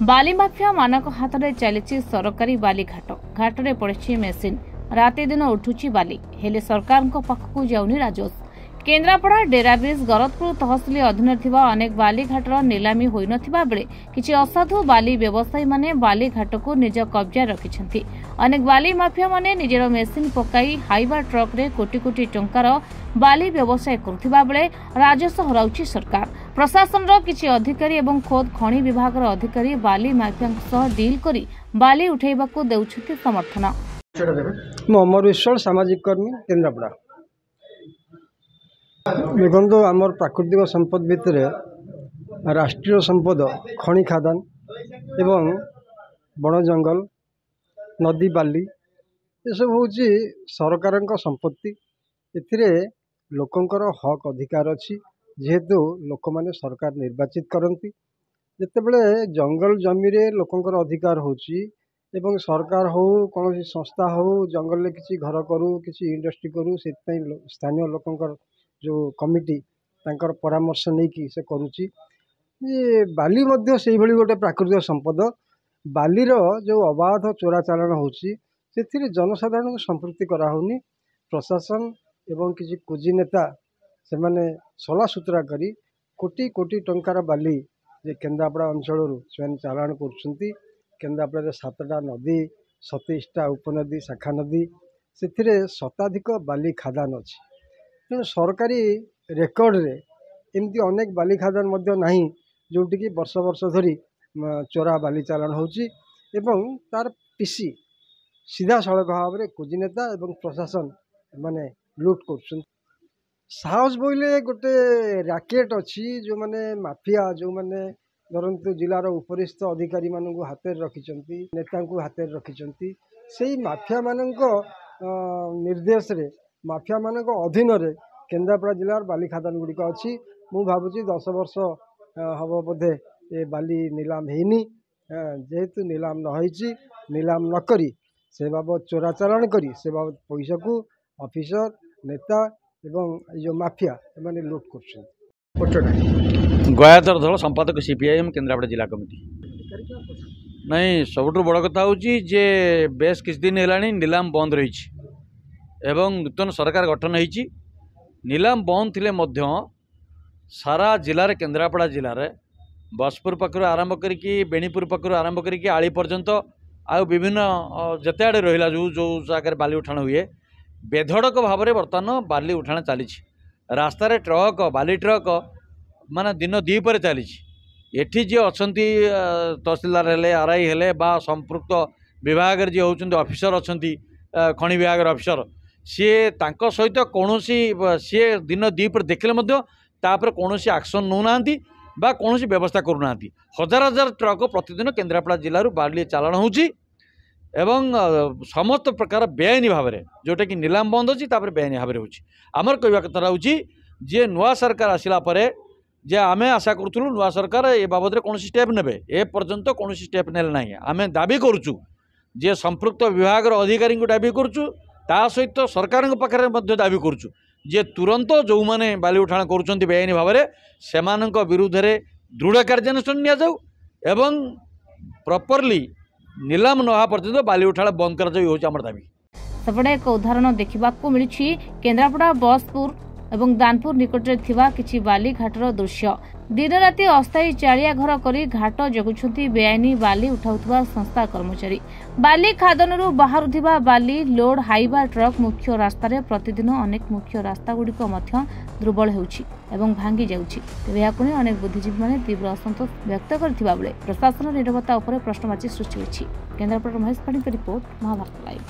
बाली mafia मानक हाथ में चली सरकारी बाली घाट घाटे पड़ी मेसीन राति दिन उठुची बाली हेले सरकार पाखक जाऊनी राजस्व। केन्द्रापड़ा डेराब्रिज गरतपुर तहसिल अधीन थिबा अनेक बाली घाटर नीलामी होई नथिबा बेले किछि असाधु बाली व्यवसायी माने बाली घाट को निज कब्जा रखिछन्ति। अनेक बाली माफिया माने निजर मेसिन पकाई हाइवा ट्रक रे कोटी कोटी टंकार बाली व्यवसाय करुथिबा बेले राजस्व हराउछि सरकार। प्रशासन रो किछि अधिकारी एवं खोद खनि विभाग रो अधिकारी बाली माफिया सह डील करी बाली उठैबाकू देउछथि समर्थन। अमर विश्वास सामाजिक कर्मी केन्द्रापड़ा। देखो आमर प्राकृतिक संपद भितर राष्ट्रीय संपद खनि खादान एवं बण जंगल नदी बाली ये सब हूँ सरकार संपत्ति। एथिरे लोकंकर हक अधिकार अच्छी जेहेतु लोक माने सरकार निर्वाचित करती जितेबले जंगल जमी रे लोकंकर अधिकार होची एवं सरकार हो कौन संस्था हो जंगल में किसी घर करू किसी इंडस्ट्री करू से स्थानीय लोकंकर जो कमिटी तांकर परामर्श नहीं कि से करुच्ची। ये बाली मध्य से भली गोटे प्राकृतिक संपद बालीर जो अबाध चोरा चालान होची से जनसाधारण को संपृक्ति कराऊनी। प्रशासन एवं किसी कुजी नेता से माने सला सुतरा करी कोटी कोटी टंकार बाली जे केन्द्रापड़ा अंचल से चालान कर केन्द्रापड़ा 7टा नदी 27टा उपनदी शाखा नदी से शताधिक बाली खादान अच्छी। तेणु सरकारी रेकर्ड रे एमती अनेक बाली खादान नहीं जोटि कि वर्ष वर्ष धरी चोरा बाली चालान होची एवं तार पीसी सीधा सड़क भाव में कुजिनेता एवं प्रशासन माने लुट कर साहस बोले गोटे राकेट अच्छी जो माने माफिया जो माने धरतु जिलार उपरिस्थ अधिकारी मानू हाथ रखिंट नेता हाथ रखिंट से माफिया मानक निर्देश रे माफिया मानक अधीन रे केन्द्रापड़ा जिलार बाली खादान गुड़िक अच्छी। मु भावुची 10 वर्ष हम बोधे ये बाली नीलाम हैनी जेहेतु नीलाम नही नीलाम नकरी से बाबद चोरा चालान करी से बाबद पैसा को ऑफिसर नेता एवं जो माफिया एमाने लुट कर गयाधर धल संपादक सीपीआईएम केन्द्रापड़ा जिला कमिटी। नहीं सबुठ बड़ कथा हूँ जे बेस किछ दिन है नीलाम बंद रही एवं नूतन सरकार गठन होती नीलाम बंद थिले मध्य सारा जिले केन्द्रापड़ा जिले बसपुर पाखर आरंभ करी बेणीपुर पाखर आरंभ करी आली पर्यंत आ विभिन्न जते आड़े रहा जो जो जगह बाली उठाण हुए बेधड़क भाव में बर्तमान बाली उठाण चली रास्तार ट्रक बाली ट्रक माने दिन द्विपर चली एठी जे अच्छी तहसीलदार हेले आरआई हेले बा संपृक्त विभाग जी होउछन्ति ऑफिसर अच्छी खनि विभाग ऑफिसर सी तांको सहित कौन सी दिन द्विपर देखले मध्य तापर कौन एक्शन नौ ना बा कौन व्यवस्था करूना। हजार हजार ट्रक प्रतिदिन केन्द्रापड़ा जिलूर बाली चालान होची एवं समस्त प्रकार बेआईन भाव में जोटा कि नीलाम बंद अच्छी बेआईन भाव में होची। आमर कहवा कथा हूँ जे नुआ सरकार आसिला परे जे आमे आशा करूँ नुआ सरकार ए बाबद में कौन स्टेप ने ए पर्यंत कौन स्टेप ने ना आमे दाबी करुचु जे संपृक्त विभाग अधिकारी दाबी करुचु ता सहित सरकार पाखे दाबी करुचु जे तुरंत जो मैंने बाली उठाण करुँच बेआईन भाव में से विरुद्ध में दृढ़ कार्यानुष्ठान नियाजाऊ एवं प्रॉपरली नीलाम नहा पर्यंत बाली उठाण बंद कर दाबी। सेपटे एक उदाहरण देखा मिली केन्द्रापड़ा बसपुर एवं दानपुर निकट में थिबा किछि बाली घाटर दृश्य दिन राति अस्थायी चालिया घर करी घाट जगुछंती बेआईनी बाली उठाउथबा संस्था कर्मचारी। बाली खादनरू बाहरुथिबा बाली लोड हाइवा ट्रक मुख्य रास्ता रे प्रतिदिन अनेक मुख्य रास्ता गुड़िक मध्य दुर्बल हेउछि एवं भांगी जाउछि। तेबे याकु नै अनेक बुद्धिजीवी माने तीव्र असंतोष व्यक्त करथिबा बेले प्रशासन निरवता उपरे प्रश्नवाची सृष्टि होछि। केन्द्रापड़ा महेश पाणी रिपोर्ट महाभारत लाइव।